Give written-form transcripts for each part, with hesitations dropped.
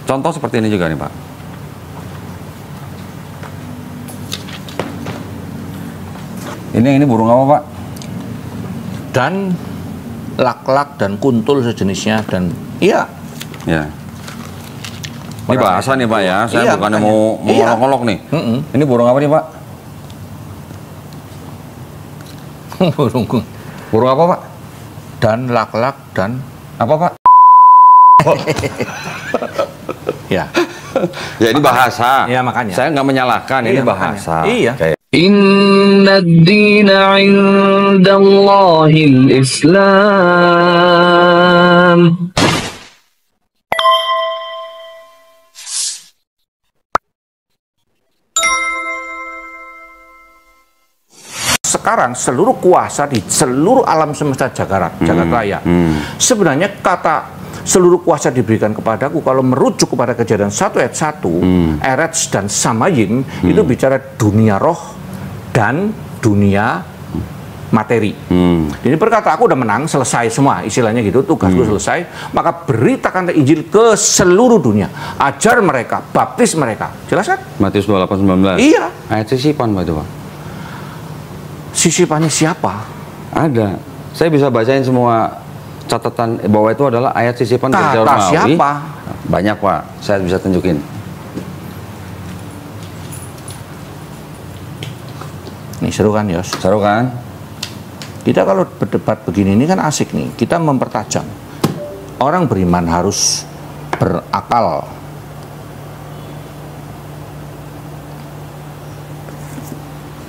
Contoh seperti ini juga nih Pak. Ini burung apa Pak? Dan lak-lak dan kuntul sejenisnya dan iya. Ya. Ini bahasa nih Pak ya. Saya bukannya mau ngolok-ngolok nih. Ini burung apa nih Pak? Burung apa Pak? Dan lak-lak dan apa Pak? Ya. Ya ini bahasa. Ya makanya. Saya nggak menyalahkan, ini bahasa. Iya. Inna ad-dina 'indallahil Islam. Sekarang seluruh kuasa di seluruh alam semesta jagat raya. Sebenarnya kata seluruh kuasa diberikan kepadaku kalau merujuk kepada Kejadian 1 ayat 1, Eretz dan Samayim itu bicara dunia roh dan dunia materi. Ini berkata aku udah menang, selesai semua istilahnya gitu, tugasku selesai, maka beritakanlah Injil ke seluruh dunia, ajar mereka, baptis mereka. Jelas kan? Matius 28:19. Iya. Ayat sisipan Pak itu Pak. Sisipannya siapa? Ada. Saya bisa bacain semua catatan bahwa itu adalah ayat sisipan dari Kata siapa? Banyak Pak, saya bisa tunjukin. Nih seru kan Yos? Seru kan? Kita kalau berdebat begini ini kan asik nih, kita mempertajam. Orang beriman harus berakal.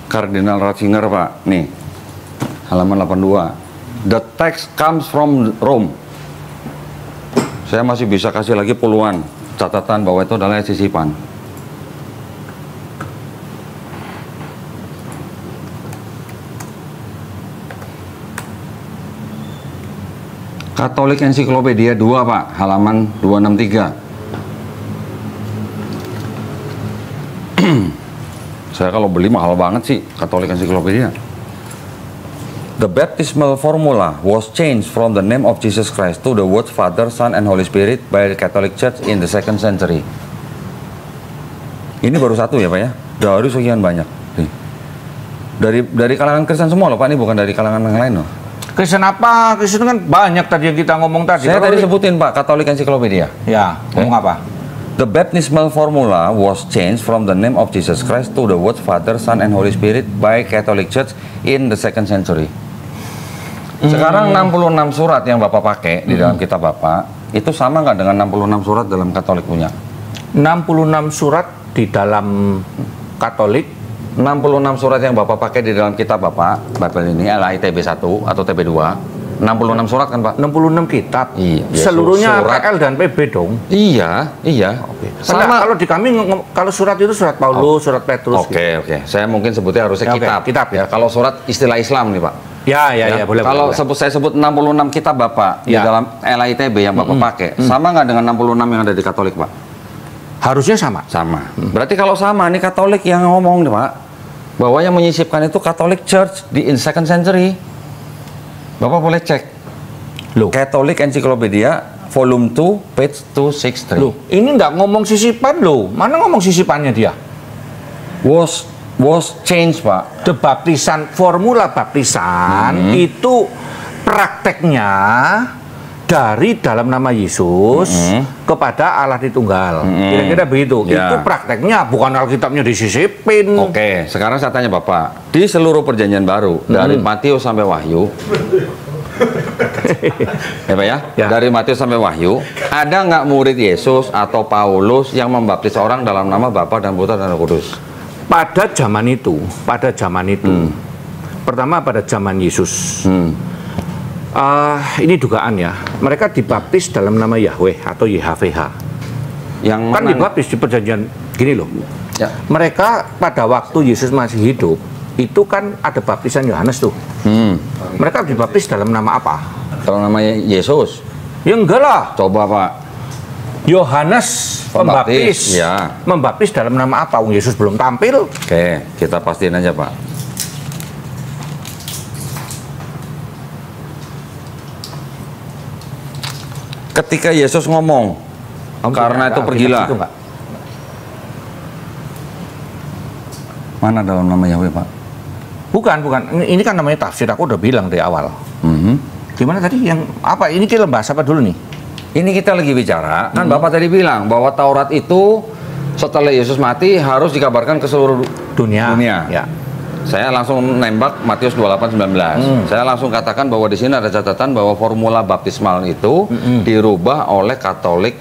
Kardinal Ratzinger Pak, nih halaman 82. The text comes from Rome. Saya masih bisa kasih lagi puluhan catatan bahwa itu adalah sisipan. Katolik Ensiklopedia 2 Pak, halaman 263. Saya kalau beli mahal banget sih Katolik Ensiklopedia. The baptismal formula was changed from the name of Jesus Christ to the words Father, Son, and Holy Spirit by the Catholic Church in the 2nd century. Ini baru satu ya Pak ya? Dari sekian banyak. Nih. Dari kalangan Kristen semua loh Pak, ini bukan dari kalangan yang lain loh. Kristen apa? Kristen kan banyak tadi yang kita ngomong tadi. Saya tadi sebutin Pak, Katolik Ensiklopedia. Ya, ngomong apa? The baptismal formula was changed from the name of Jesus Christ to the words Father, Son, and Holy Spirit by Catholic Church in the 2nd century. Sekarang 66 surat yang Bapak pakai di dalam kitab Bapak, itu sama nggak dengan 66 surat dalam Katolik punya? 66 surat di dalam Katolik. 66 surat yang Bapak pakai di dalam kitab Bapak, Bible ini, LAI-TB 1 atau TB 2. 66 surat kan Pak? 66 kitab. Iya. Seluruhnya surat. PL dan PB dong. Iya. Oke. Sama. Kalau di kami kalau surat itu surat Paulus, surat Petrus. Oke. Saya mungkin sebutnya harusnya kitab. Kitab ya. Kalau surat istilah Islam nih Pak. Ya, boleh. Kalau saya sebut 66 kitab Bapak di dalam LAI-TB yang Bapak pakai, sama nggak dengan 66 yang ada di Katolik Pak? Harusnya sama. Sama. Berarti kalau sama, nih Katolik yang ngomong nih Pak, bahwa yang menyisipkan itu Catholic Church di 2nd century. Bapak boleh cek. Loh. Catholic Encyclopedia volume 2 page 263. Loh, ini nggak ngomong sisipan loh. Mana ngomong sisipannya dia? Was changed Pak. Formula baptisan itu prakteknya dari dalam nama Yesus kepada Allah Tritunggal. Kira-kira begitu. Ya. Itu prakteknya, bukan Alkitabnya disisipin. Oke, sekarang saya tanya Bapak, di seluruh perjanjian baru dari Matius sampai Wahyu, ya Pak ya? Dari Matius sampai Wahyu, ada nggak murid Yesus atau Paulus yang membaptis orang dalam nama Bapa dan Putra dan Roh Kudus? Pada zaman itu, pertama pada zaman Yesus. Ini dugaan ya, mereka dibaptis dalam nama Yahweh atau YHWH. Yang kan mana? dibaptis di perjanjian gini loh. Ya. Mereka pada waktu Yesus masih hidup, itu kan ada baptisan Yohanes tuh. Mereka dibaptis dalam nama apa? Kalau namanya Yesus? Ya enggak lah. Coba Pak. Yohanes Pembaptis. Ya. Membaptis dalam nama apa? Yesus belum tampil. Oke, kita pastiin aja Pak. Ketika Yesus ngomong, Karena itu pergilah. Itu enggak? Mana dalam nama Yahweh, Pak? Bukan. Ini kan namanya tafsir. Aku udah bilang dari awal. Gimana tadi yang apa? Ini kita bahas apa dulu nih? Ini kita lagi bicara, kan Bapak tadi bilang bahwa Taurat itu setelah Yesus mati harus dikabarkan ke seluruh dunia. Ya. Saya langsung nembak Matius 28:19. Saya langsung katakan bahwa di sini ada catatan bahwa formula baptismal itu dirubah oleh Katolik,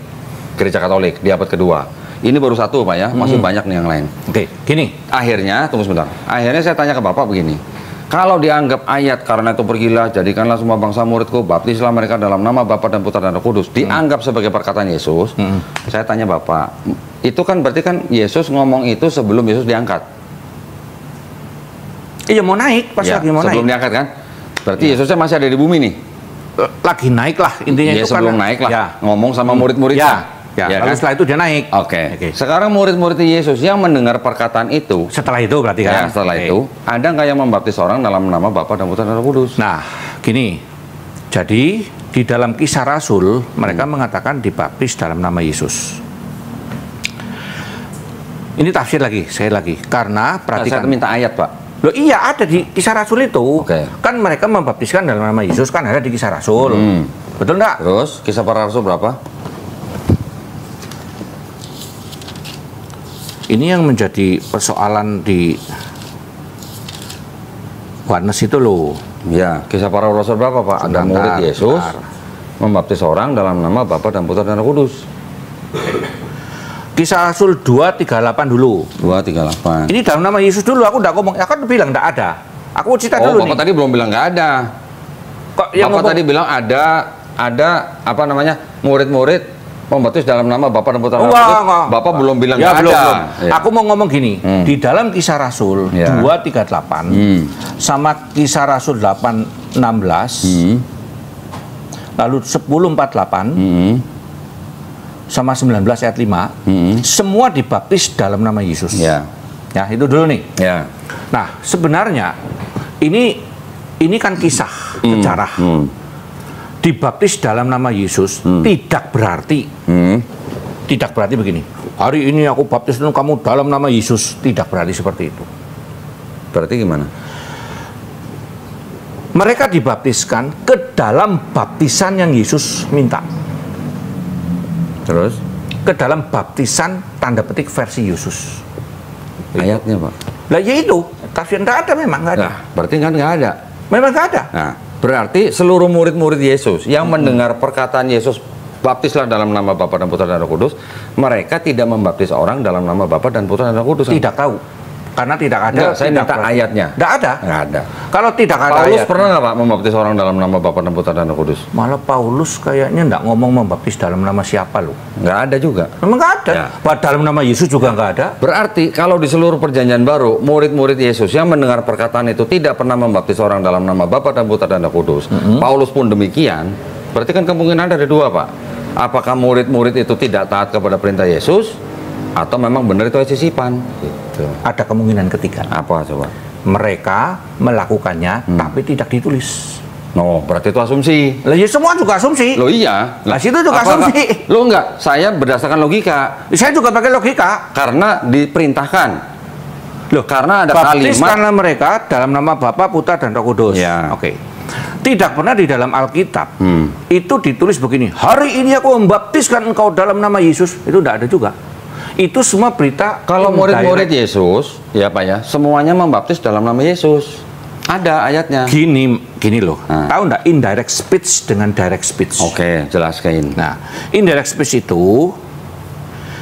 Gereja Katolik di abad kedua. Ini baru satu, Pak ya, masih banyak nih yang lain. Oke, gini. Akhirnya, tunggu sebentar. Akhirnya saya tanya ke Bapak begini. Kalau dianggap ayat karena itu pergilah, jadikanlah semua bangsa muridku, baptislah mereka dalam nama Bapa dan Putra dan Roh Kudus, dianggap sebagai perkataan Yesus. Saya tanya Bapak, itu kan berarti kan Yesus ngomong itu sebelum Yesus diangkat. Iya, mau naik, pas Ya, lagi mau sebelum naik. diangkat kan? Berarti Yesusnya masih ada di bumi nih. Lagi naik lah intinya Ya, itu sebelum kan. naik lah. Ya. Ngomong sama murid-muridnya. Ya, Ya lalu kan? setelah itu dia naik. Oke. Sekarang murid-murid Yesus yang mendengar perkataan itu, Setelah itu berarti ya, kan. setelah Oke. itu ada nggak yang membaptis orang dalam nama Bapa dan Putra dan Roh Kudus? Nah, gini. Jadi di dalam Kisah Rasul mereka mengatakan dibaptis dalam nama Yesus. Ini tafsir lagi, sekali lagi. Karena Saya perhatikan. minta ayat, Pak. Loh iya, ada di Kisah Rasul itu. Oke. Kan mereka membaptiskan dalam nama Yesus, kan ada di Kisah Rasul. Betul nggak? Terus Kisah Para Rasul berapa? Ini yang menjadi persoalan di Warnes itu loh. Ya, Kisah Para Rasul berapa, Pak? Ada murid Yesus membaptis orang dalam nama Bapa dan Putra dan Roh Kudus. Kisah Rasul 2:38 dulu. 2:38. Ini dalam nama Yesus dulu, aku udah ngomong. Ya kan bilang enggak ada. Aku cerita dulu Bapak nih. tadi belum bilang nggak ada. Kok yang Bapak ngomong, tadi bilang ada apa namanya murid-murid membaptis dalam nama Bapa dan Putra dan Roh Kudus. Bapak belum bilang ya, nggak belum, ada. belum. Ya. Aku mau ngomong gini, di dalam Kisah Rasul Ya. 2:38 sama Kisah Rasul 8:16, lalu 10:48 sama 19 ayat 5, semua dibaptis dalam nama Yesus. Ya. Ya, itu dulu nih. Ya. Nah, sebenarnya ini kan kisah sejarah. Dibaptis dalam nama Yesus tidak berarti begini. Hari ini aku baptis kamu dalam nama Yesus, tidak berarti seperti itu. Berarti gimana? Mereka dibaptiskan ke dalam baptisan yang Yesus minta. Terus Ke dalam baptisan tanda petik versi Yesus. ayatnya, Pak. Lah ya itu, tafsir enggak ada, memang enggak ada. Nah, berarti kan nggak ada. Memang enggak ada. Nah, berarti seluruh murid-murid Yesus yang mendengar perkataan Yesus baptislah dalam nama Bapa dan Putra dan Roh Kudus, mereka tidak membaptis orang dalam nama Bapa dan Putra dan Roh Kudus. Tidak tahu. Karena tidak ada. Enggak, saya tidak minta berarti. ayatnya. Enggak ada. Nggak ada. Kalau tidak ada Paulus ayat, pernah nggak, Pak, membaptis orang dalam nama Bapa dan Putra dan Roh Kudus? malah Paulus kayaknya enggak ngomong membaptis dalam nama siapa loh. Nggak ada juga. Memang enggak ada. Ya. Bahwa dalam nama Yesus juga enggak ada. Berarti kalau di seluruh perjanjian baru, murid-murid Yesus yang mendengar perkataan itu tidak pernah membaptis orang dalam nama Bapa dan Putra dan Roh Kudus. Paulus pun demikian. Berarti kan kemungkinan ada dua, Pak. Apakah murid-murid itu tidak taat kepada perintah Yesus, atau memang benar itu sisipan? Gitu. Ada kemungkinan ketiga. Apa coba? Mereka melakukannya tapi tidak ditulis. No, berarti itu asumsi. Lah ya semua juga asumsi. Loh iya. Lah, situ juga apakah- asumsi. Loh enggak, saya berdasarkan logika. Saya juga pakai logika. Karena diperintahkan. Loh, Karena ada kalimat. baptiskanlah mereka dalam nama Bapa, Putra, dan Roh Kudus. Ya. Oke. Tidak pernah di dalam Alkitab itu ditulis begini. Hari ini aku membaptiskan engkau dalam nama Yesus. Itu tidak ada juga. Itu semua berita. Kalau murid-murid indirect. Yesus, ya Pak ya, semuanya membaptis dalam nama Yesus. Ada ayatnya. Gini loh. Nah. Tahu nggak indirect speech dengan direct speech? Oke, jelaskan. Nah, indirect speech itu,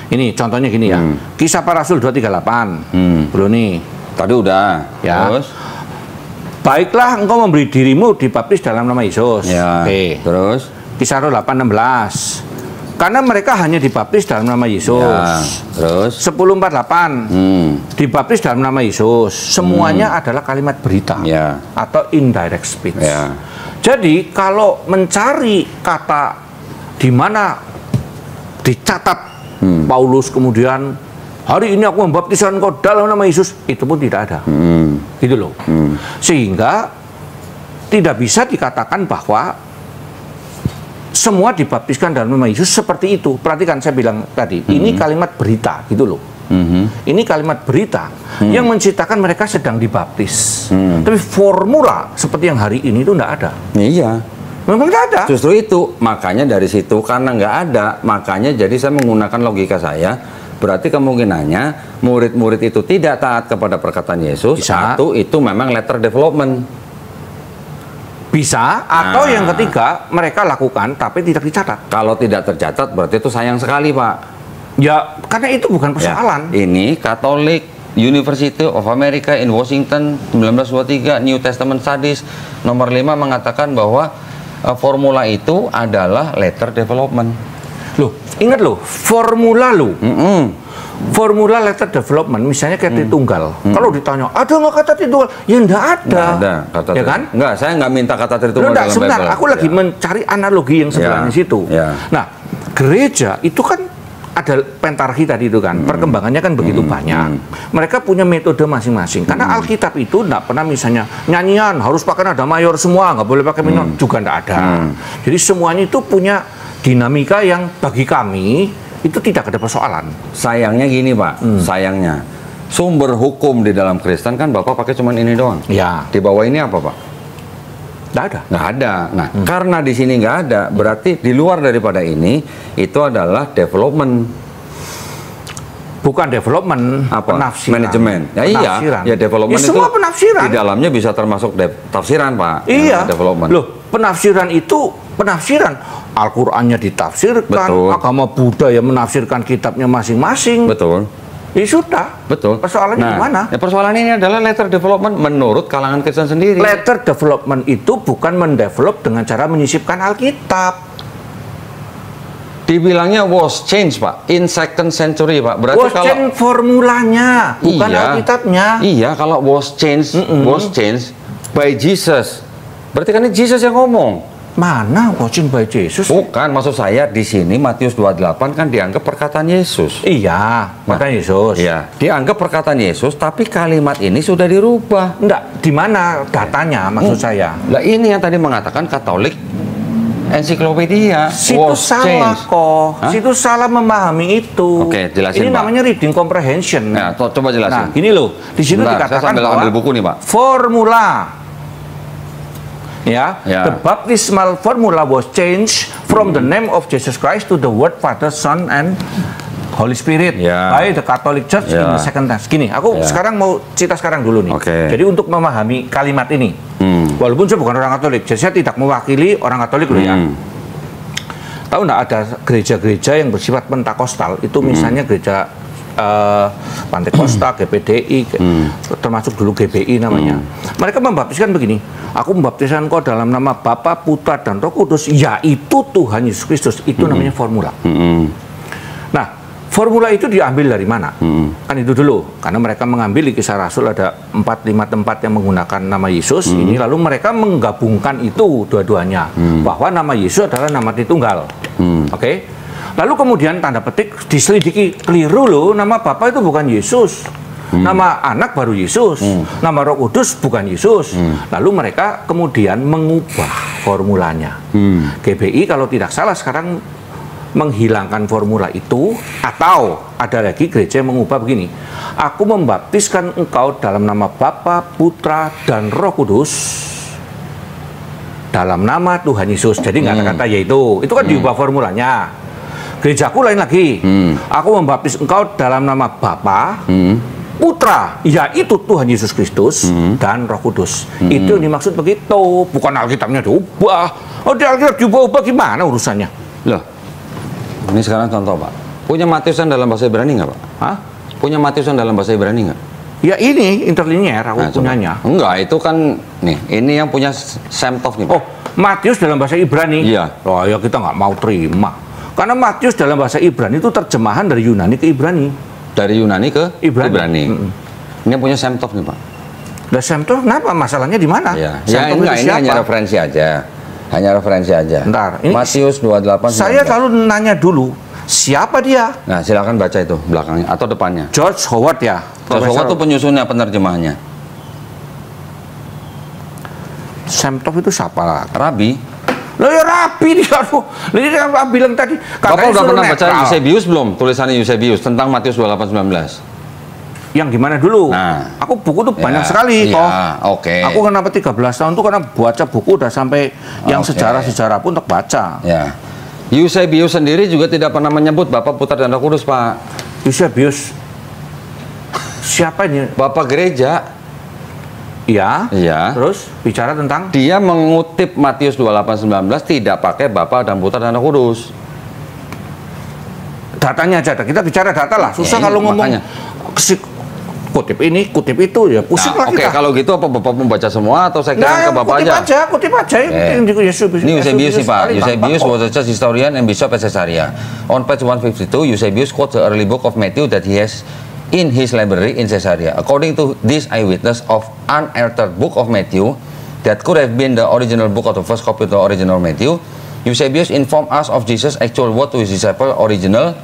ini contohnya gini ya. Kisah Para Rasul 2:38. Bro nih. Tadi udah. Ya. Terus? Baiklah engkau memberi dirimu dibaptis dalam nama Yesus. Ya. Oke. Terus? Kisah Rasul 8:16. Karena mereka hanya dibaptis dalam nama Yesus. Ya. Terus? 10:48. Dibaptis dalam nama Yesus. Semuanya adalah kalimat berita. Ya. Atau indirect speech. Ya. Jadi kalau mencari kata di mana dicatat Paulus kemudian hari ini aku membaptiskan engkau dalam nama Yesus, itu pun tidak ada. Gitu loh. Sehingga tidak bisa dikatakan bahwa semua dibaptiskan dalam nama Yesus seperti itu. Perhatikan saya bilang tadi, ini kalimat berita gitu loh. Ini kalimat berita yang menceritakan mereka sedang dibaptis. Tapi formula seperti yang hari ini itu enggak ada. Iya. Memang enggak ada. Justru itu, makanya dari situ karena nggak ada, makanya jadi saya menggunakan logika saya. Berarti kemungkinannya murid-murid itu tidak taat kepada perkataan Yesus. Bisa. Satu, itu memang letter development. Bisa, atau yang ketiga mereka lakukan tapi tidak dicatat. Kalau tidak tercatat berarti itu sayang sekali, Pak. Ya, karena itu bukan persoalan. Ya, ini Catholic University of America in Washington 1923 New Testament Studies nomor 5 mengatakan bahwa formula itu adalah letter development. Loh, ingat loh, formula loh. Formula letter development, misalnya kayak Tritunggal. Kalau ditanya, ada nggak kata Tritunggal? Ya nggak ada. Nggak ada kata ya kan? Nggak, saya nggak minta kata Tritunggal Loh, dalam sebentar, Bible. aku lagi mencari analogi yang sebelahnya situ. Nah, gereja itu kan ada pentarki tadi itu kan, perkembangannya kan begitu banyak. Mereka punya metode masing-masing. Karena Alkitab itu nggak pernah misalnya nyanyian harus pakai nada mayor semua, nggak boleh pakai minor, juga nggak ada. Jadi semuanya itu punya dinamika yang bagi kami itu tidak ada persoalan. Sayangnya gini, Pak, sayangnya sumber hukum di dalam Kristen kan Bapak pakai cuman ini doang. Ya, Di bawah ini apa, Pak? nggak ada. Nggak ada. Nah, karena di sini nggak ada, berarti di luar daripada ini itu adalah development. Bukan development, Apa? penafsiran. Manajemen. Ya Penafsiran. iya, ya development Ya, itu semua penafsiran. di dalamnya bisa termasuk tafsiran, Pak. Iya. Development. Loh, penafsiran itu penafsiran. Al-Qur'annya ditafsirkan, Betul. agama Buddha yang menafsirkan kitabnya masing-masing. Betul. Ya sudah. Betul. Persoalannya di mana? Ya, persoalan ini adalah letter development menurut kalangan Kristen sendiri. Letter development itu bukan mendevelop dengan cara menyisipkan Alkitab. Dibilangnya was change, Pak, in second century, Pak. Berarti Was change formulanya, bukan Alkitabnya. Iya, kalau was change by Jesus. Berarti kan ini Jesus yang ngomong. Mana watching by Jesus? Bukan, maksud saya di sini Matius 28 kan dianggap perkataan Yesus. Iya, perkataan Yesus. Iya, dianggap perkataan Yesus, tapi kalimat ini sudah dirubah. Enggak, di mana datanya maksud saya? Lah ini yang tadi mengatakan Katolik ensiklopedia. Situ was salah change. kok. Hah? Situ salah memahami itu. Oke, jelasin, Ini Pak. namanya reading comprehension. Nah, coba Nah, jelasin. gini loh. Di situ Bentar, saya dikatakan sambil bahwa ambil buku nih, Pak. formula ya, Ya. the baptismal formula was changed from the name of Jesus Christ to the word Father, Son, and Holy Spirit Ya. by the Catholic Church in Ya. the second tense. Gini, aku Ya. sekarang mau cerita sekarang dulu nih. Oke. Jadi untuk memahami kalimat ini, walaupun saya bukan orang Katolik, jadi saya tidak mewakili orang Katolik loh ya. Tahu nggak ada gereja-gereja yang bersifat pentakostal itu misalnya gereja Pantekosta, GPDI, termasuk dulu GBI namanya. Mereka membaptiskan begini, aku membaptiskan kau dalam nama Bapa, Putra, dan Roh Kudus, yaitu Tuhan Yesus Kristus. Itu namanya formula. Nah, formula itu diambil dari mana? Kan itu dulu, karena mereka mengambil di Kisah Rasul ada 4-5 tempat yang menggunakan nama Yesus. Ini lalu mereka menggabungkan itu dua-duanya, bahwa nama Yesus adalah nama Tritunggal. Oke. Lalu kemudian tanda petik diselidiki, keliru loh, nama Bapa itu bukan Yesus. Nama anak baru Yesus. Nama Roh Kudus bukan Yesus. Lalu mereka kemudian mengubah formulanya. GBI kalau tidak salah sekarang menghilangkan formula itu, atau ada lagi gereja yang mengubah begini, aku membaptiskan engkau dalam nama Bapa, Putra, dan Roh Kudus dalam nama Tuhan Yesus. Jadi nggak ada kata yaitu. Itu kan diubah formulanya. Gerejaku lain lagi. Aku membaptis engkau dalam nama Bapa, Putra, yaitu Tuhan Yesus Kristus, dan Roh Kudus. Itu yang dimaksud begitu. Bukan Alkitabnya diubah. Oh, di Alkitab diubah gimana urusannya? Loh, ini sekarang contoh, Pak. Punya Matiusan dalam bahasa Ibrani nggak, Pak? Hah? Punya Matiusan dalam bahasa Ibrani nggak? Ya ini interlinear aku Nah, coba. punyanya. Enggak, itu kan nih, ini yang punya Semtov nih, Pak. Oh, Matius dalam bahasa Ibrani. Iya. Oh, ya kita nggak mau terima. Karena Matius dalam bahasa Ibrani itu terjemahan dari Yunani ke Ibrani. Dari Yunani ke Ibrani. Ini yang punya Semtov nih, Pak. Lah Semtov, kenapa? Masalahnya di mana? Ya, Semtov enggak, itu ini hanya siapa? referensi aja. Hanya referensi aja. Bentar, ini Matius 28. Saya selalu nanya dulu, siapa dia? Nah, silakan baca itu belakangnya atau depannya. George Howard ya. George Howard itu penyusunnya, penerjemahnya. Semtov itu siapa? Rabi. Loh ya rapi dia, aduh. Ini yang bilang tadi. Bapak udah pernah baca Eusebius belum? Tulisannya Eusebius tentang Matius 28:19. Yang gimana dulu? Nah, aku buku tuh banyak sekali kok. Oke. Aku kenapa 13 tahun tuh karena baca buku udah sampai yang sejarah-sejarah pun untuk baca. Ya. Eusebius sendiri juga tidak pernah menyebut Bapa, Putra dan Roh Kudus, Pak. Eusebius siapa ini? Bapak gereja. Iya. Iya. Terus bicara tentang Dia mengutip Matius 28:19 tidak pakai Bapa dan Putra dan Roh Kudus. datanya aja. Kita bicara data lah. Susah Ya, kalau ngomong kutip ini, kutip itu ya pusing lah Oke, kita. kalau gitu apa Bapak membaca semua atau saya kirim ke Bapak kutip aja. Ini Eusebius nih Pak. Eusebius was a church historian and bishop at Caesarea. On page 152, Eusebius quotes the early book of Matthew that he has in his library in Caesarea. According to this eyewitness of unearthed book of Matthew, that could have been the original book of the first copy of the original Matthew, Eusebius informed us of Jesus' actual word to his disciple original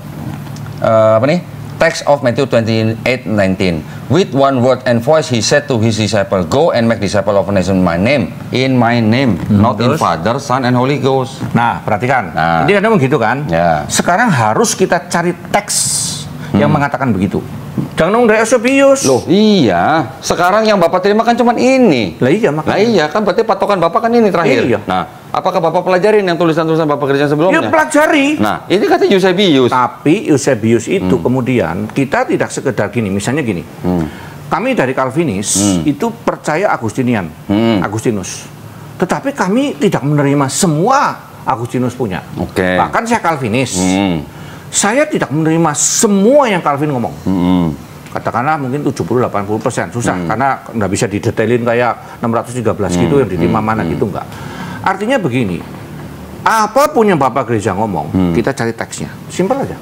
text of Matthew 28:19. With one word and voice he said to his disciple, "Go and make disciple of a nation in my name, not in Father, Son, and Holy Ghost." Nah, perhatikan. Nah. Ini kadang begitu kan? Ya. Sekarang harus kita cari teks yang mengatakan begitu. Jangan ngomong dari Eusebius. Loh, iya. Sekarang yang Bapak terima kan cuma ini. Lah iya, makanya. Lah iya, kan berarti patokan Bapak kan ini terakhir. Iya. Nah, apakah Bapak pelajarin yang tulisan-tulisan Bapak gereja sebelumnya? Ya pelajari. Nah, ini kata Eusebius. Tapi Eusebius itu kemudian kita tidak sekedar gini, misalnya gini. Kami dari Calvinis itu percaya Agustinian, Agustinus. Tetapi kami tidak menerima semua Agustinus punya. Oke. Bahkan saya Calvinis. Saya tidak menerima semua yang Calvin ngomong. Katakanlah mungkin 70-80%. Susah karena nggak bisa didetailin kayak 613 gitu yang diterima mana gitu nggak. Artinya begini, apapun yang Bapak gereja ngomong, kita cari teksnya. Simpel aja.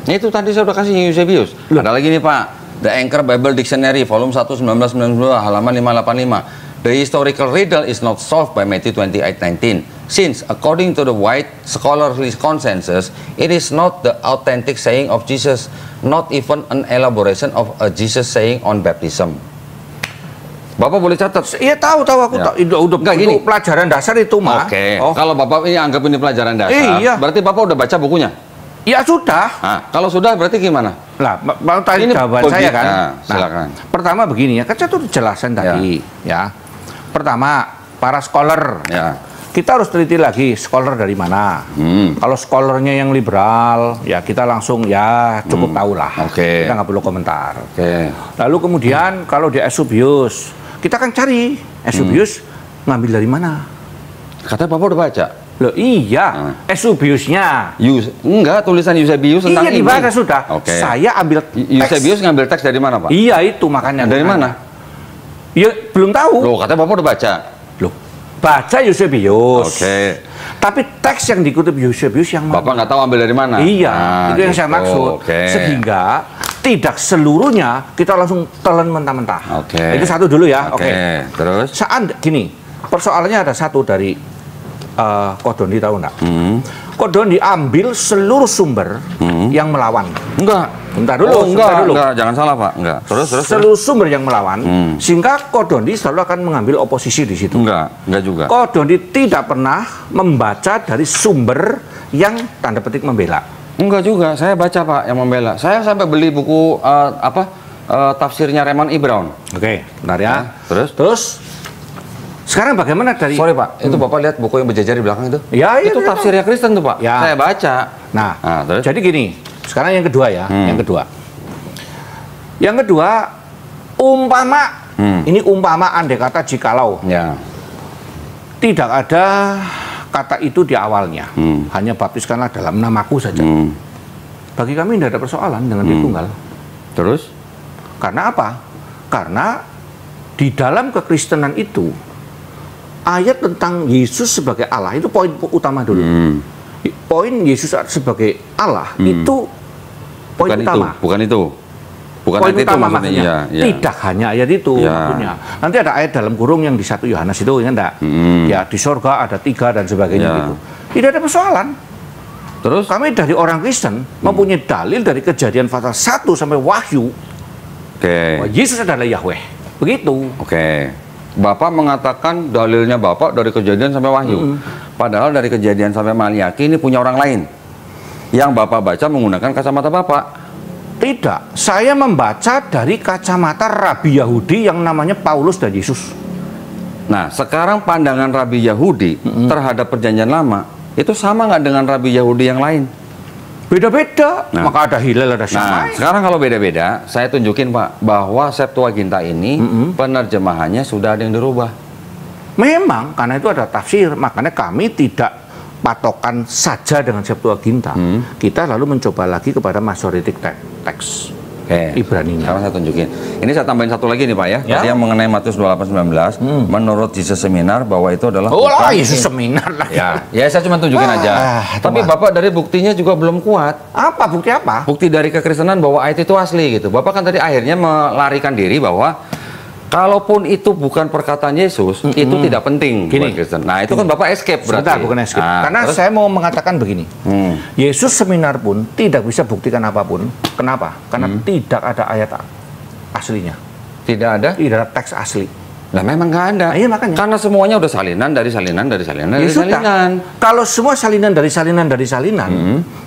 Itu tadi saya udah kasih Eusebius. Ada lagi nih Pak, The Anchor Bible Dictionary, volume 1 1992, halaman 585. The historical riddle is not solved by Matthew 28:19, since according to the wide scholarly consensus, it is not the authentic saying of Jesus, not even an elaboration of a Jesus saying on baptism. Bapak boleh catat. Iya tahu aku Ya. udah Nggak, itu gini. pelajaran dasar itu mah. Oke. Oh. Kalau Bapak ini anggap ini pelajaran dasar, Iya. berarti Bapak udah baca bukunya. Ya sudah. Nah, kalau sudah berarti gimana? Lah, mau tanya Ini jawaban saya kan? nah, silakan. Pertama begini ya, kan saya tuh jelasin tadi ya. Pertama, para scholar. Ya. Kita harus teliti lagi scholar dari mana. Kalau scholarnya yang liberal, ya kita langsung ya cukup tahu lah. Oke. Kita nggak perlu komentar. Oke. Lalu kemudian kalau di Eusebius, kita kan cari Eusebius ngambil dari mana? Katanya Bapak udah baca. Loh iya, Eusebiusnya. Enggak, tulisan Eusebius tentang Iya ini. dibaca sudah. Oke. Saya ambil teks. Eusebius ngambil teks dari mana, Pak? Iya itu makanya. Dari makanya. mana? Ya belum tahu. Loh, katanya Bapak udah baca. Loh, baca Eusebius. Oke. Tapi teks yang dikutip Eusebius yang mana? Bapak nggak tahu ambil dari mana? Iya, Nah, itu yang saya gitu. maksud. Oke. Sehingga tidak seluruhnya kita langsung telan mentah-mentah. Oke. Itu satu dulu ya. Oke. Terus? Saat gini, persoalannya ada satu dari Kodondi tahu nggak? Kodondi ambil seluruh sumber yang melawan. Enggak. Bentar dulu, Oh, sebentar dulu. enggak, jangan salah, Pak. Enggak. Terus. Seluruh sumber yang melawan, sehingga Kodondi selalu akan mengambil oposisi di situ. Enggak juga. Kodondi tidak pernah membaca dari sumber yang tanda petik membela. Enggak juga, saya baca Pak yang membela. Saya sampai beli buku tafsirnya Raymond E. Brown. Oke, bentar ya. Terus? Sekarang bagaimana dari? Sorry Pak, itu Bapak lihat buku yang berjajar di belakang itu? Ya, iya, itu iya, tafsirnya Kristen tuh Pak. Ya. Saya baca. Nah, Terus? jadi gini. Sekarang yang kedua ya, yang kedua. Yang kedua, umpama ini umpama andai kata jikalau Ya. tidak ada kata itu di awalnya, hanya baptiskanlah dalam namaku saja. Bagi kami tidak ada persoalan dengan Tritunggal. Terus? Karena apa? Karena di dalam kekristenan itu ayat tentang Yesus sebagai Allah itu poin utama dulu. Poin Yesus sebagai Allah itu poin utama. Bukan itu. Bukan Poin ayat itu utama maksudnya. maksudnya. Tidak hanya ayat itu Ya. maksudnya. Nanti ada ayat dalam kurung yang di 1 Yohanes itu, ingat enggak? Ya di sorga ada 3 dan sebagainya Ya. gitu. Tidak ada persoalan. Terus? Kami dari orang Kristen mempunyai dalil dari Kejadian pasal 1 sampai Wahyu Oke. bahwa Yesus adalah Yahweh. Begitu. Oke. Bapak mengatakan dalilnya Bapak dari Kejadian sampai Wahyu. Padahal dari Kejadian sampai Maliaki ini punya orang lain. Yang Bapak baca menggunakan kacamata Bapak. Tidak, saya membaca dari kacamata Rabi Yahudi yang namanya Paulus dan Yesus. Nah, sekarang pandangan Rabi Yahudi terhadap Perjanjian Lama itu sama nggak dengan Rabi Yahudi yang lain? Beda-beda, Nah. maka ada Hillel, ada Nah, Shammai. sekarang kalau beda-beda, saya tunjukin Pak, bahwa Septuaginta ini penerjemahannya sudah ada yang dirubah. Memang, karena itu ada tafsir, makanya kami tidak patokan saja dengan Septuaginta. Kita lalu mencoba lagi kepada Masoretic teks. Oke. Ibraninya. Sekarang saya tunjukin. Ini saya tambahin satu lagi nih Pak ya. Ya. Tadi yang mengenai Matius 28:19, menurut Jesus Seminar bahwa itu adalah Oh lah, bukan- Yesus seminar lah. Ya saya cuma tunjukin aja. Tapi Bapak dari buktinya juga belum kuat. Apa bukti apa? Bukti dari kekristenan bahwa ayat itu asli gitu. Bapak kan tadi akhirnya melarikan diri bahwa kalaupun itu bukan perkataan Yesus, itu tidak penting Gini. buat Kristen. Nah, itu kan Bapak escape berarti. Sebentar, bukan escape. Nah, Karena terus? saya mau mengatakan begini. Hmm. Yesus seminar pun tidak bisa buktikan apapun. Kenapa? Karena tidak ada ayat aslinya. Tidak ada. Tidak ada teks asli. Nah, memang nggak ada. Iya, makanya. Karena semuanya udah salinan dari salinan dari salinan dari Ya sudah. salinan. Kalau semua salinan dari salinan dari salinan,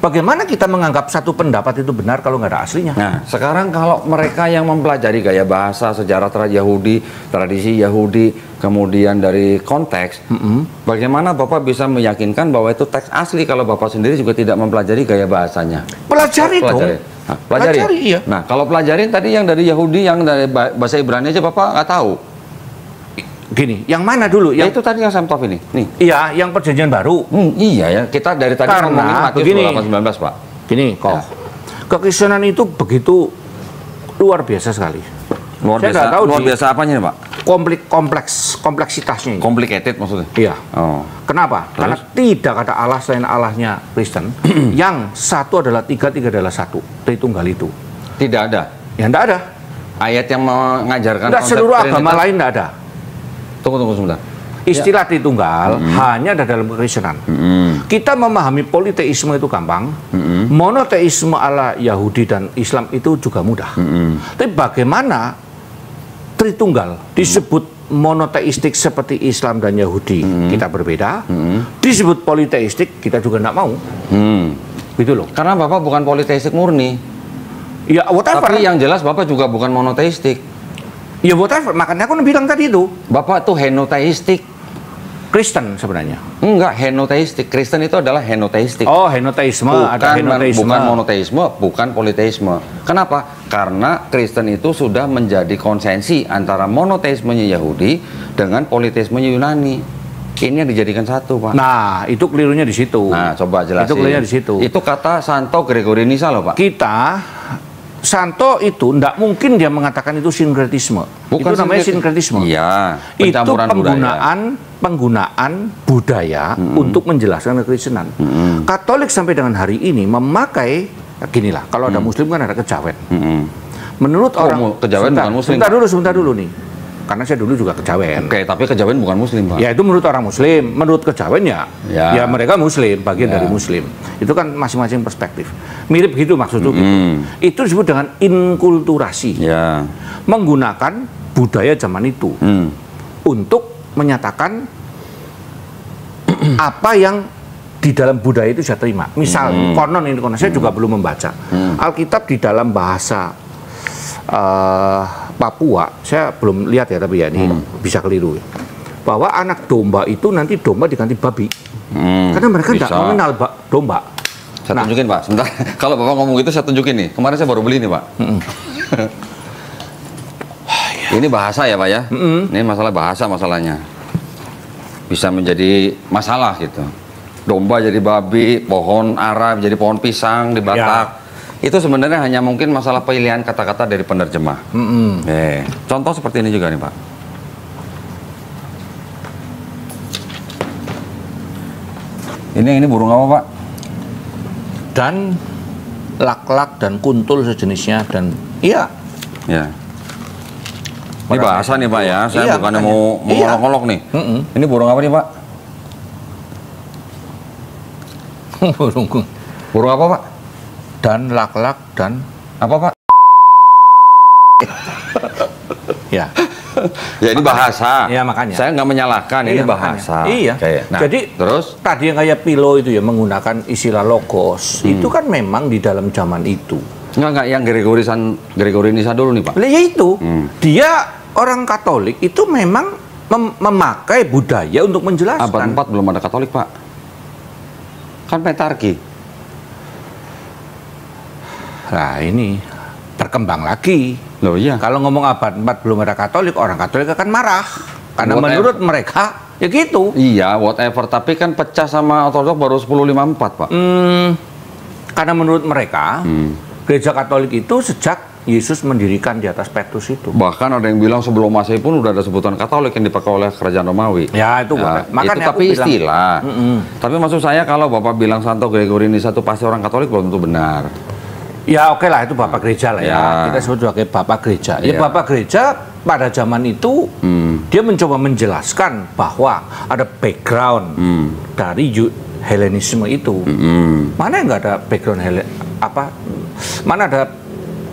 bagaimana kita menganggap satu pendapat itu benar kalau nggak ada aslinya? Nah, sekarang kalau mereka yang mempelajari gaya bahasa, sejarah Yahudi, tradisi Yahudi, kemudian dari konteks, bagaimana Bapak bisa meyakinkan bahwa itu teks asli kalau Bapak sendiri juga tidak mempelajari gaya bahasanya? Pelajari dong. Nah, pelajari. Pelajari, iya. Nah, kalau pelajarin tadi yang dari Yahudi, yang dari bahasa Ibrani aja Bapak nggak tahu. Gini, yang mana dulu? Ya Yang itu tadi yang Samtov ini. Nih. iya, yang perjanjian baru. Iya ya, kita dari tadi Karena ngomongin Matius begini. 28:19, Pak. Gini, kok Ya. kekristenan itu begitu luar biasa sekali. Luar Saya biasa. nggak tahu Luar di- biasa apanya nih, Pak? Kompleksitasnya. Complicated maksudnya. Iya. Oh. Kenapa? Karena tidak ada Allah selain Allahnya Kristen. Yang satu adalah tiga, tiga adalah satu. Tritunggal itu. Tidak ada. Ya enggak ada. Ayat yang mengajarkan Enggak, konsep seluruh agama Trinitas. lain enggak ada. Tunggu sebentar. Istilah Tritunggal hanya ada dalam kekristenan. Kita memahami politeisme itu gampang. Monoteisme ala Yahudi dan Islam itu juga mudah. Tapi bagaimana Tritunggal disebut monoteistik seperti Islam dan Yahudi kita berbeda, disebut politeistik kita juga enggak mau. Gitu loh. Karena Bapak bukan politeistik murni. Ya whatever. Tapi yang jelas Bapak juga bukan monoteistik. Ya whatever. Makanya aku bilang tadi itu Bapak tuh henoteistik. Kristen sebenarnya. Enggak, henoteistik. Kristen itu adalah henoteistik. Oh, henoteisme, ada henoteisme. Bukan monoteisme, bukan politeisme. Kenapa? Karena Kristen itu sudah menjadi konsensi antara monoteismenya Yahudi dengan politeismenya Yunani. Ini yang dijadikan satu, Pak. Nah, itu kelirunya di situ. Nah, coba jelasin. Itu kelirunya di situ. Itu kata Santo Gregory Nisa loh, Pak. Kita Santo itu tidak mungkin dia mengatakan itu sinkretisme. Itu namanya sinkretisme. Iya, Itu pencampuran penggunaan budaya untuk menjelaskan kekristenan. Katolik sampai dengan hari ini memakai ginilah, kalau ada Muslim kan ada kejawen. Menurut orang kejawen bukan Muslim, sebentar dulu nih. Karena saya dulu juga kejawen. Oke, tapi kejawen bukan Muslim, Pak. Ya itu menurut orang Muslim, menurut kejawen ya mereka Muslim, bagian Ya. dari Muslim. Itu kan masing-masing perspektif. Mirip gitu maksudnya gitu. Itu disebut dengan inkulturasi. Ya. Menggunakan budaya zaman itu untuk menyatakan apa yang di dalam budaya itu saya terima. Misal konon ini konon saya juga belum membaca. Alkitab di dalam bahasa Papua, saya belum lihat ya tapi ya ini bisa keliru. Bahwa anak domba itu nanti domba diganti babi. Karena mereka tidak bisa. mengenal domba. Saya tunjukin, Pak. Sebentar. Kalau Bapak ngomong gitu, saya tunjukin nih. Kemarin saya baru beli nih, Pak. Ini bahasa ya, Pak ya? Ini masalah bahasa masalahnya. Bisa menjadi masalah gitu. Domba jadi babi, pohon ara jadi pohon pisang di Batak. Itu sebenarnya hanya mungkin masalah pilihan kata-kata dari penerjemah. Contoh seperti ini juga nih, Pak. Ini burung apa, Pak? Dan lak-lak dan kuntul sejenisnya dan iya. Ya. Ini bahasa nih, Pak ya. Saya Iya, bukannya makanya. mau Iya. ngolok-ngolok nih. Ini burung apa nih, Pak? Burung apa, Pak? Dan lak-lak dan Apa, Pak? ya. Ya ini bahasa. Ya makanya. Saya nggak menyalahkan, ini Iya, bahasa. makanya. Iya. Nah, Jadi terus tadi yang kayak Pilo itu ya menggunakan istilah logos. Itu kan memang di dalam zaman itu. nggak yang Gregori Nisa dulu nih Pak. Lah ya itu, dia orang Katolik itu memang memakai budaya untuk menjelaskan. Abad 4 belum ada Katolik Pak. Kan petarki. Nah ini berkembang lagi. Loh iya. Kalau ngomong abad 4 belum ada Katolik, orang Katolik akan marah. Karena Whatever. menurut mereka, ya gitu. Iya, whatever. Tapi kan pecah sama Ortodok baru 1054 Pak. Karena menurut mereka, gereja Katolik itu sejak Yesus mendirikan di atas Petrus itu. Bahkan ada yang bilang sebelum Masehi pun udah ada sebutan Katolik yang dipakai oleh kerajaan Romawi. Ya itu, itu makanya tapi aku bilang, istilah. Tapi maksud saya kalau Bapak bilang Santo Gregori Nisa itu pasti orang Katolik belum tentu benar. ya oke lah itu Bapak Gereja lah ya. Ya. Kita sebut sebagai Bapak Gereja. Ya Ya. Bapak Gereja pada zaman itu dia mencoba menjelaskan bahwa ada background dari Helenisme itu. Mana nggak ada background mana ada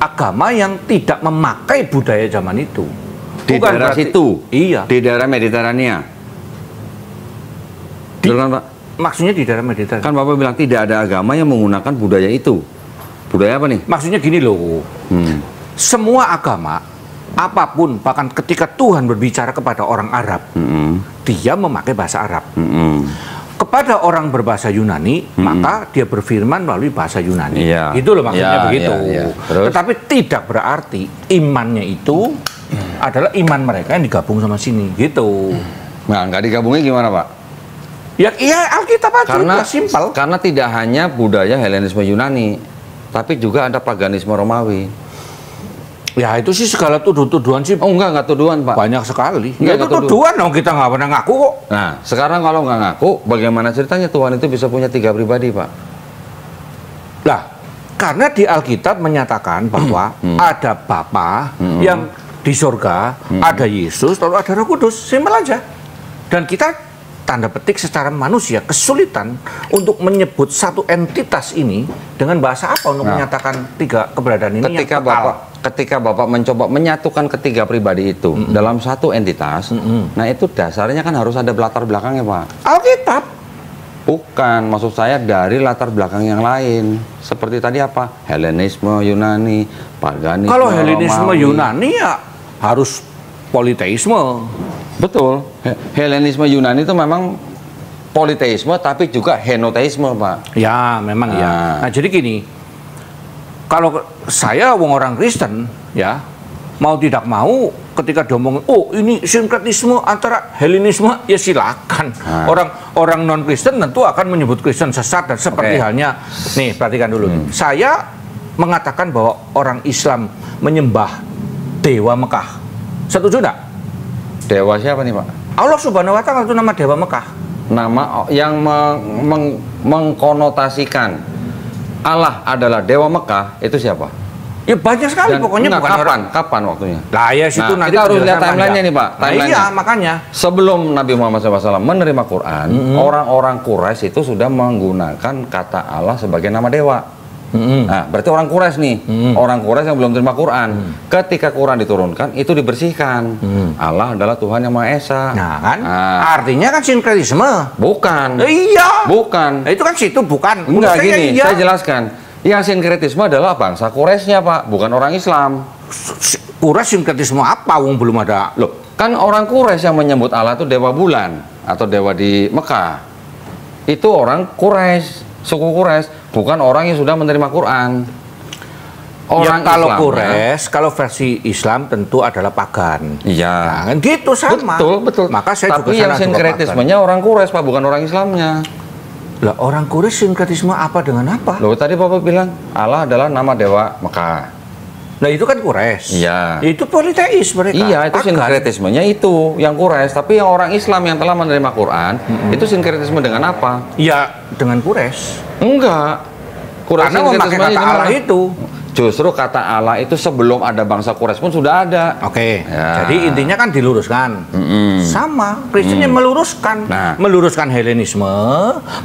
agama yang tidak memakai budaya zaman itu. Di Bukan daerah berarti- situ. Iya. Di daerah Mediterania. Betul kan Pak? Maksudnya di daerah Mediterania. Kan Bapak bilang tidak ada agama yang menggunakan budaya itu. Budaya apa nih? Maksudnya gini loh. Semua agama apapun, bahkan ketika Tuhan berbicara kepada orang Arab, dia memakai bahasa Arab. Kepada orang berbahasa Yunani, maka dia berfirman melalui bahasa Yunani. Iya. Itu loh maksudnya Iya, begitu. iya, iya. Terus? Tetapi tidak berarti imannya itu adalah iman mereka yang digabung sama sini, gitu. Nah, nggak digabungin gimana Pak? Ya iya Alkitab aja, Karena udah simpel. Karena tidak hanya budaya Helenisme Yunani, tapi juga ada paganisme Romawi. Ya itu sih segala tuduhan sih Oh enggak tuduhan Pak. banyak sekali. Enggak, Ya itu nggak tuduhan dong, kita nggak pernah ngaku kok. Nah, sekarang kalau nggak ngaku, bagaimana ceritanya Tuhan itu bisa punya 3 pribadi Pak? Lah, karena di Alkitab menyatakan bahwa ada Bapa yang di surga, ada Yesus, lalu ada Roh Kudus, simpel aja. Dan kita tanda petik secara manusia kesulitan untuk menyebut satu entitas ini dengan bahasa apa untuk menyatakan 3 keberadaan ini Ketika yang kekal. ketika Bapak mencoba menyatukan ketiga pribadi itu dalam satu entitas, nah itu dasarnya kan harus ada latar belakangnya Pak. Alkitab. Bukan, maksud saya dari latar belakang yang lain. Seperti tadi apa? Helenisme Yunani, paganisme Kalau Helenisme Romawi. Yunani ya harus politeisme. Betul. Helenisme Yunani itu memang politeisme tapi juga henoteisme, Pak. Ya, memang ya. Nah, jadi gini, kalau saya wong orang Kristen, ya, mau tidak mau, ketika diomongin, oh ini sinkretisme antara Helenisme, ya silakan. Orang non Kristen tentu akan menyebut Kristen sesat dan seperti halnya, nih perhatikan dulu. Saya mengatakan bahwa orang Islam menyembah Dewa Mekah. Setuju enggak? Dewa siapa nih, Pak? Allah Subhanahu wa Ta'ala itu nama Dewa Mekah. Nama yang mengkonotasikan Allah adalah Dewa Mekah itu siapa? Ya banyak sekali pokoknya enggak, bukan orang. kapan waktunya? Lah ya situ Nah, nanti kita harus lihat penjelasan timeline-nya panjang. nih, Pak. Nah, Timeline-nya. iya makanya. Sebelum Nabi Muhammad SAW menerima Quran, orang-orang Quraisy itu sudah menggunakan kata Allah sebagai nama dewa. Nah, berarti orang Quraisy nih, orang Quraisy yang belum terima Quran. Ketika Quran diturunkan, itu dibersihkan. Allah adalah Tuhan yang Maha Esa. Nah kan, Nah, artinya kan sinkretisme. bukan. Iya. Bukan. Nah, itu kan situ bukan. Enggak Menurut saya gini, iya. saya jelaskan. Yang sinkretisme adalah bangsa Quraisynya, Pak, bukan orang Islam. Quraisy sinkretisme apa? Wong belum ada. Loh, kan orang Quraisy yang menyebut Allah itu dewa bulan atau dewa di Mekah. Itu orang Quraisy, suku Quraisy, bukan orang yang sudah menerima Quran. Orang Ya, kalau Islamnya- Quraisy, kalau versi Islam tentu adalah pagan. Iya. Nah, kan gitu sama. Betul. Maka saya Tapi juga yang sana juga sinkretismenya orang Quraisy, Pak, bukan orang Islamnya. pagan. Lah orang Quraisy sinkretisme apa dengan apa? Loh, tadi Bapak bilang Allah adalah nama dewa Mekah. Nah itu kan Quraisy. Iya. Ya, itu politeis mereka. Iya, itu Pagan. sinkretismenya itu yang Quraisy, tapi yang orang Islam yang telah menerima Quran, itu sinkretisme dengan apa? Ya dengan Quraisy. Enggak. Quraisy Karena memakai sinkretismenya kata gimana? Allah itu. Justru kata Allah itu sebelum ada bangsa Quraisy pun sudah ada. Oke. Ya. Jadi intinya kan diluruskan. Sama, Kristennya meluruskan. Nah. Meluruskan Helenisme,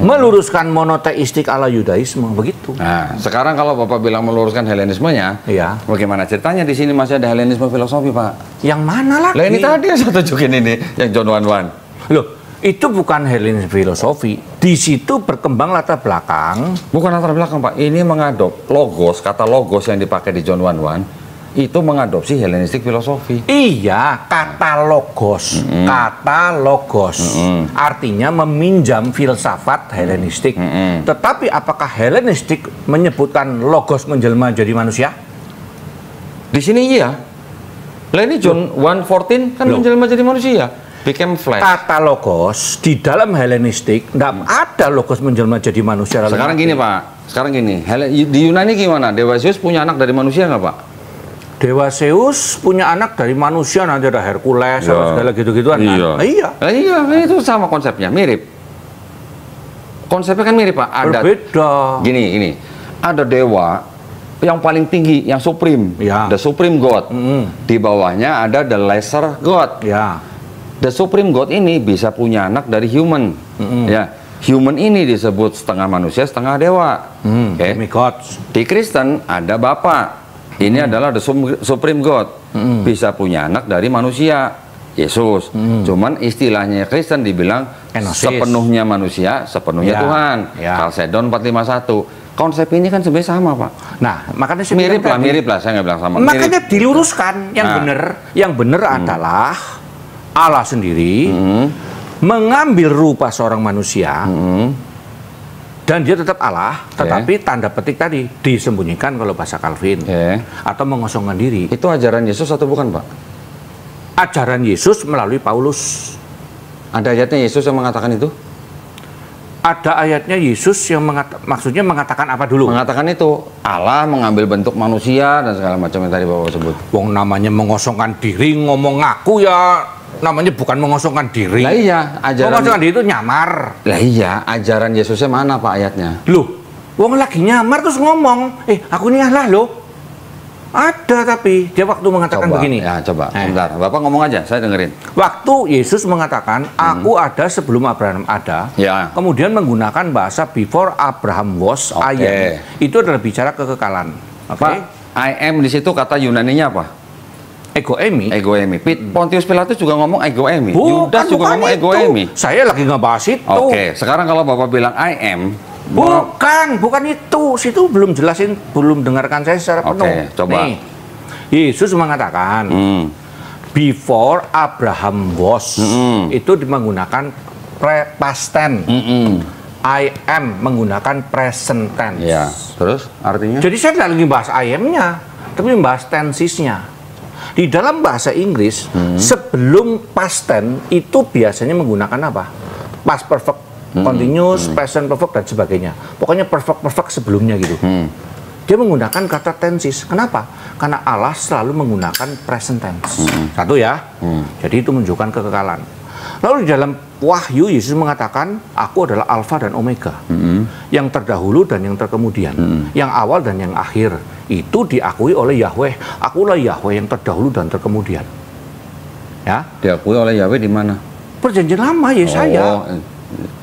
meluruskan monoteistik ala Yudaisme, begitu. Nah, sekarang kalau Bapak bilang meluruskan Helenismenya, Iya. bagaimana ceritanya di sini masih ada Helenisme filosofi, Pak? Yang mana lagi? Lah ini tadi yang saya tunjukin ini, yang John 1:1. Loh, itu bukan Helenisme filosofi. Di situ berkembang latar belakang. Bukan latar belakang, Pak. Ini mengadop logos, kata logos yang dipakai di John 1:1 itu mengadopsi Helenistik filosofi. Iya, kata logos. Kata logos. Artinya meminjam filsafat Helenistik. Tetapi apakah Helenistik menyebutkan logos menjelma jadi manusia? Di sini iya. Lah ini John 1:14 kan Loh. menjelma jadi manusia. Became flesh. Kata logos di dalam Helenistik nggak ada logos menjelma jadi manusia. lalu Sekarang mati. gini, Pak. Sekarang gini. Di Yunani gimana? Dewa Zeus punya anak dari manusia nggak, Pak? Dewa Zeus punya anak dari manusia, nanti ada Hercules Ya. sama segala gitu-gituan kan? Iya. Iya. Iya, itu sama konsepnya, mirip. Konsepnya kan mirip, Pak. Ada Berbeda. gini. Ada dewa yang paling tinggi, yang supreme, Ya. the supreme god. Di bawahnya ada the lesser god. Ya. The supreme god ini bisa punya anak dari human. Ya, human ini disebut setengah manusia, setengah dewa. Oke. Demigods. Di Kristen ada Bapa. Ini adalah the supreme god. Bisa punya anak dari manusia, Yesus. Cuman istilahnya Kristen dibilang Kenosis. sepenuhnya manusia, sepenuhnya Ya. Tuhan. Ya. Kalsedon 451. Konsep ini kan sebenarnya sama, Pak. Nah, makanya saya Mirip bilang lah, tadi, mirip lah. Saya nggak bilang sama. makanya Mirip. diluruskan yang Nah. benar. Yang benar adalah Allah sendiri mengambil rupa seorang manusia dan dia tetap Allah, tetapi tanda petik tadi disembunyikan kalau bahasa Calvin Oke. atau mengosongkan diri. Itu ajaran Yesus atau bukan, Pak? Ajaran Yesus melalui Paulus. Ada ayatnya Yesus yang mengatakan itu? Ada ayatnya Yesus yang maksudnya mengatakan apa dulu? Mengatakan itu Allah mengambil bentuk manusia dan segala macam yang tadi Bapak sebut. Wong namanya mengosongkan diri, ngomong ngaku ya namanya bukan mengosongkan diri. Lah iya, ajaran Mengosongkan diri itu nyamar. Lah iya, ajaran Yesusnya mana, Pak, ayatnya? Loh, wong lagi nyamar terus ngomong, aku ini Allah loh. Ada tapi dia waktu mengatakan begini. Ya, coba. Sebentar. Bapak ngomong aja, saya dengerin. Waktu Yesus mengatakan, aku ada sebelum Abraham ada. Ya. Kemudian menggunakan bahasa before Abraham was, Oke. I am. Itu adalah bicara kekekalan. Oke. Pak, I am di situ kata Yunaninya apa? Ego emi. Ego emi. Pontius Pilatus juga ngomong ego emi. Bukan, Yudas juga bukan ngomong ego itu. emi. Saya lagi ngebahas itu. Oke, sekarang kalau Bapak bilang I am, Bukan itu. Situ belum jelasin, belum dengarkan saya secara penuh. Oke, coba. Nih, Yesus mengatakan, before Abraham was, itu menggunakan past tense. I am menggunakan present tense. Ya, terus artinya? Jadi saya tidak lagi bahas I am-nya, tapi membahas tensesnya. Di dalam bahasa Inggris, sebelum past tense itu biasanya menggunakan apa? Past perfect, continuous, present perfect, dan sebagainya. Pokoknya perfect sebelumnya gitu. Dia menggunakan kata tenses. Kenapa? Karena Allah selalu menggunakan present tense. Satu ya. Jadi itu menunjukkan kekekalan. Lalu di dalam Wahyu, Yesus mengatakan, aku adalah Alfa dan Omega. Yang terdahulu dan yang terkemudian. Yang awal dan yang akhir. Itu diakui oleh Yahweh. Akulah Yahweh yang terdahulu dan terkemudian. Ya. Diakui oleh Yahweh di mana? Perjanjian lama Yesaya.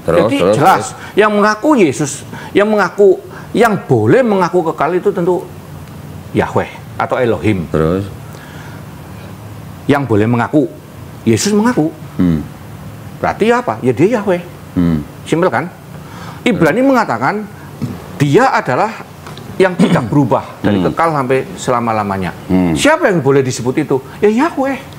Jadi jelas. Yang mengaku Yesus, yang boleh mengaku kekal itu tentu Yahweh atau Elohim. Terus? Yang boleh mengaku. Yesus mengaku. Berarti apa? Ya dia Yahweh. Simpel kan? Ibrani mengatakan dia adalah yang tidak berubah dari kekal sampai selama-lamanya. Siapa yang boleh disebut itu? Ya Yahweh.